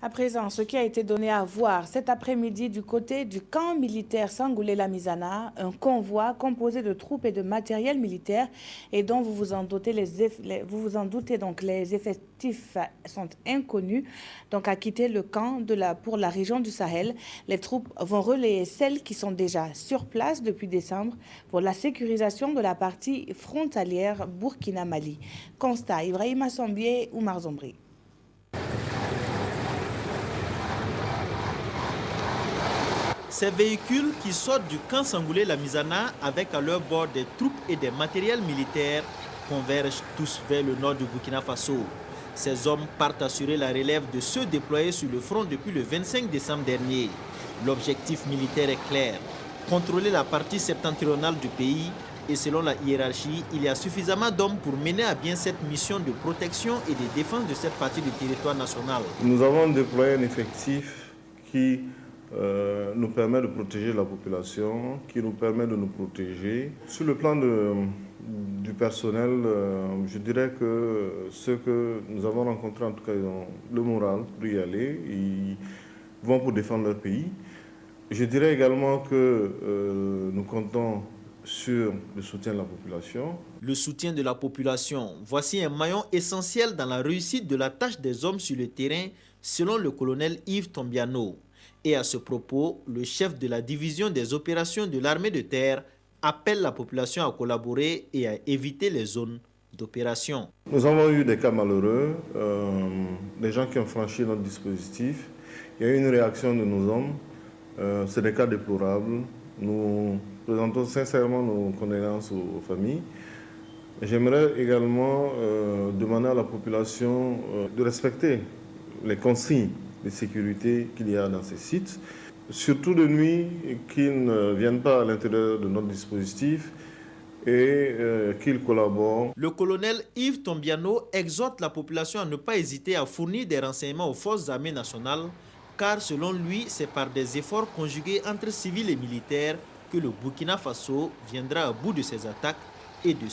À présent, ce qui a été donné à voir cet après-midi du côté du camp militaire Sangoulé-Lamizana, un convoi composé de troupes et de matériel militaire et dont vous vous en doutez, donc les effectifs sont inconnus, donc a quitté le camp pour la région du Sahel. Les troupes vont relayer celles qui sont déjà sur place depuis décembre pour la sécurisation de la partie frontalière Burkina-Mali. Constat, Ibrahima Sombier, Oumar Zombri. Ces véhicules qui sortent du camp Sangoulé-Lamizana avec à leur bord des troupes et des matériels militaires convergent tous vers le nord du Burkina Faso. Ces hommes partent assurer la relève de ceux déployés sur le front depuis le 25 décembre dernier. L'objectif militaire est clair, contrôler la partie septentrionale du pays et selon la hiérarchie, il y a suffisamment d'hommes pour mener à bien cette mission de protection et de défense de cette partie du territoire national. Nous avons déployé un effectif qui nous permet de protéger la population, qui nous permet de nous protéger. Sur le plan du personnel, je dirais que ceux que nous avons rencontrés, en tout cas, ils ont le moral pour y aller, ils vont pour défendre leur pays. Je dirais également que nous comptons sur le soutien de la population. Le soutien de la population, voici un maillon essentiel dans la réussite de la tâche des hommes sur le terrain, selon le colonel Yves Tombiano. Et à ce propos, le chef de la division des opérations de l'armée de terre appelle la population à collaborer et à éviter les zones d'opération. Nous avons eu des cas malheureux, des gens qui ont franchi notre dispositif. Il y a eu une réaction de nos hommes. C'est des cas déplorables. Nous présentons sincèrement nos condoléances aux familles. J'aimerais également demander à la population de respecter les consignes de sécurité qu'il y a dans ces sites, surtout de nuit, qu'ils ne viennent pas à l'intérieur de notre dispositif et qu'ils collaborent. Le colonel Yves Tombiano exhorte la population à ne pas hésiter à fournir des renseignements aux forces armées nationales, car selon lui, c'est par des efforts conjugués entre civils et militaires que le Burkina Faso viendra à bout de ses attaques et de